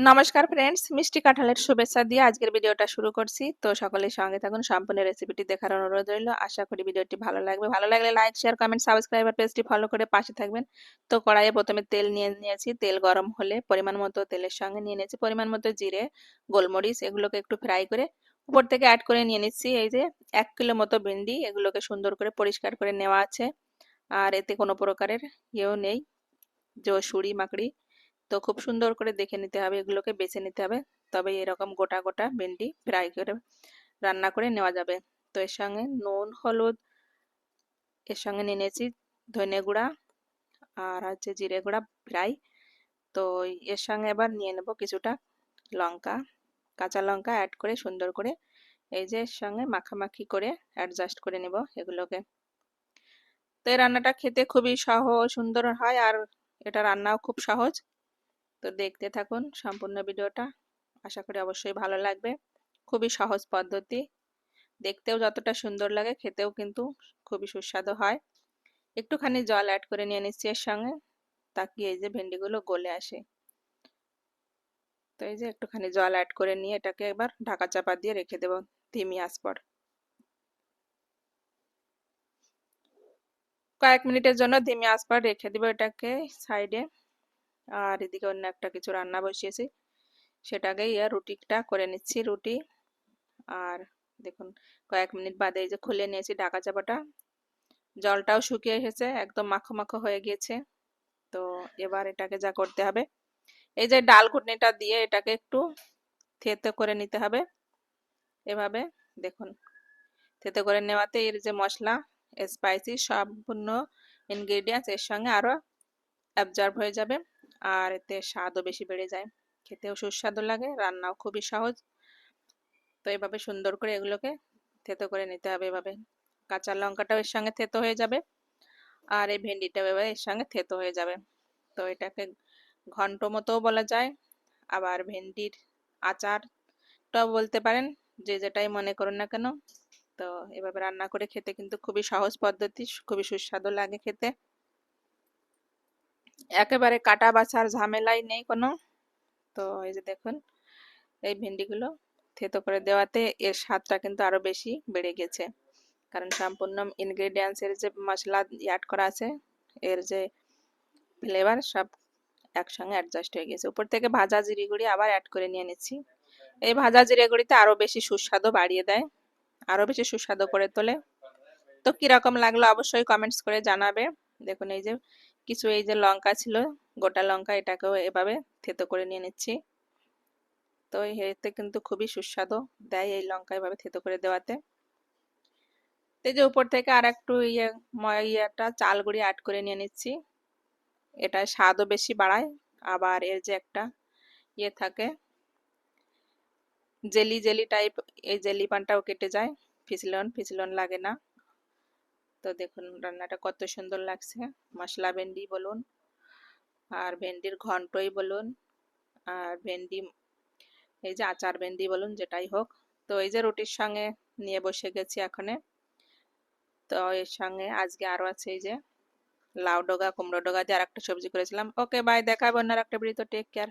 নমস্কার ফ্রেন্ডস, মিষ্টি কাঁঠালের শুভেচ্ছা দিয়ে আজকের ভিডিওটা শুরু করছি। তো সকলেই সঙ্গে থাকুন, সম্পূর্ণ রেসিপিটি দেখার অনুরোধ রইল। আশা করি ভিডিওটি ভালো লাগবে। ভালো লাগলে লাইক, শেয়ার, কমেন্ট, সাবস্ক্রাইব আর পেজটি ফলো করে পাশে থাকবেন। তো কড়াইয়ে প্রথমে তেল নিয়েছি। তেল গরম হলে পরিমাণ মতো তেলের সঙ্গে নিয়ে নিয়েছি পরিমাণ মতো জিরে, গোলমরিচ, এগুলোকে একটু ফ্রাই করে উপর থেকে অ্যাড করে নিয়ে নিচ্ছি এই যে 1 কিলো মতো ভেন্ডি। এগুলোকে সুন্দর করে পরিষ্কার করে নেওয়া আছে, আর এতে কোনো প্রকারের ইয়েও নেই, যে সুড়ি মাকড়ি। তো খুব সুন্দর করে দেখে নিতে হবে, এগুলোকে বেছে নিতে হবে, তবে এরকম গোটা গোটা ভেন্ডি ফ্রাই করে রান্না করে নেওয়া যাবে। তো এর সঙ্গে নুন, হলুদ, এর সঙ্গে নিয়ে নিয়েছি ধনে গুঁড়া আর হচ্ছে জিরে গুঁড়া ফ্রাই। তো এর সঙ্গে এবার নিয়ে নেব কিছুটা লঙ্কা, কাঁচা লঙ্কা অ্যাড করে সুন্দর করে এই যে এর সঙ্গে মাখামাখি করে অ্যাডজাস্ট করে নেব এগুলোকে। তো এই রান্নাটা খেতে খুবই সুন্দর হয়, আর এটা রান্নাও খুব সহজ। তো দেখতে থাকুন সম্পূর্ণ ভিডিওটা, আশা করি অবশ্যই ভালো লাগবে। খুবই সহজ পদ্ধতি, দেখতেও যতটা সুন্দর লাগে খেতেও কিন্তু খুবই সুস্বাদু হয়। একটুখানি জল অ্যাড করে নিয়ে নিচ্ছি এর সঙ্গে, তাকে এই যে ভেন্ডিগুলো গলে আসে। তো এই যে একটুখানি জল অ্যাড করে নিয়ে এটাকে এবার ঢাকা চাপা দিয়ে রেখে দেব ধিমি আঁচ পর। কয়েক মিনিটের জন্য ধিমি আঁচ পর রেখে দেবো এটাকে সাইডে। আর এদিকে অন্য একটা কিছু রান্না বসিয়েছি, সেটাকে রুটিটা করে নিচ্ছি রুটি। আর দেখুন কয়েক মিনিট বাদে এই যে খুলে নিয়েছি ঢাকা চাপাটা, জলটাও শুকিয়ে এসেছে, একদম মাখো মাখো হয়ে গিয়েছে। তো এবার এটাকে যা করতে হবে, এই যে ডাল ঘুটনিটা দিয়ে এটাকে একটু থেতো করে নিতে হবে এভাবে। দেখুন থেতো করে নেওয়াতে এর যে মশলা, স্পাইসি সম্পূর্ণ ইনগ্রেডিয়েন্টস এর সঙ্গে আরো অ্যাবজর্ব হয়ে যাবে, আর এতে স্বাদও বেশি বেড়ে যায়, খেতেও সুস্বাদু লাগে, রান্নাও খুবই সহজ। তো এভাবে সুন্দর করে এগুলোকে থেতো করে নিতে হবে এভাবে। কাঁচা লঙ্কাটাও এর সঙ্গে থেতো হয়ে যাবে, আর এই ভেন্ডিটাও এবার এর সঙ্গে থেতো হয়ে যাবে। তো এটাকে ঘন্ট মতোও বলা যায়, আবার ভেন্ডির আচারটাও বলতে পারেন, যে যেটাই মনে করুন না কেন। তো এভাবে রান্না করে খেতে কিন্তু খুবই সহজ পদ্ধতি, খুবই সুস্বাদু লাগে খেতে, একেবারে কাটা বাছার ঝামেলাই নেই কোনো। তো এই যে দেখুন এই ভেন্ডিগুলো থেতো করে দেওয়াতে এর স্বাদটা কিন্তু আরো বেশি বেড়ে গেছে, কারণ সম্পূর্ণ ইনগ্রেডিয়েন্টস এর যে মশলা অ্যাড করা আছে, এর যে ফ্লেভার সব একসঙ্গে অ্যাডজাস্ট হয়ে গেছে। উপর থেকে ভাজা জিরে গুঁড়ি আবার অ্যাড করে নিয়ে নিচ্ছি। এই ভাজা জিরে গুঁড়িতে আরো বেশি সুস্বাদু বাড়িয়ে দেয়, আরো বেশি সুস্বাদু করে তোলে। তো কিরকম লাগলো অবশ্যই কমেন্টস করে জানাবে। দেখুন এই যে কিছু এই যে লঙ্কা ছিল, গোটা লঙ্কা, এটাকেও এভাবে থেতো করে নিয়ে নিচ্ছি। তো এতে কিন্তু খুবই সুস্বাদু দেয় এই লঙ্কা এভাবে থেতো করে দেওয়াতে। এই যে উপর থেকে আর একটু ইয়েটা চাল গুঁড়ি অ্যাড করে নিয়ে নিচ্ছি, এটা স্বাদও বেশি বাড়ায়। আবার এর যে একটা থাকে জেলি জেলি টাইপ, এই জেলি পানটাও কেটে যায়, ফিসলন ফিসলন লাগে না। তো দেখুন রান্নাটা কত সুন্দর লাগছে, মশলা ভেন্ডি বলুন আর ভেন্ডির ঘন্টই বলুন আর ভেন্ডি এই যে আচার ভেন্ডি বলুন, যেটাই হোক। তো এই যে রুটির সঙ্গে নিয়ে বসে গেছি এখানে। তো এর সঙ্গে আজকে আরো আছে এই যে লাউ ডগা, কুমড়ো ডগা দিয়ে আর একটা সবজি করেছিলাম। ওকে বাই, দেখা হবে অন্য একটা ভিডিওতে, টেক কেয়ার।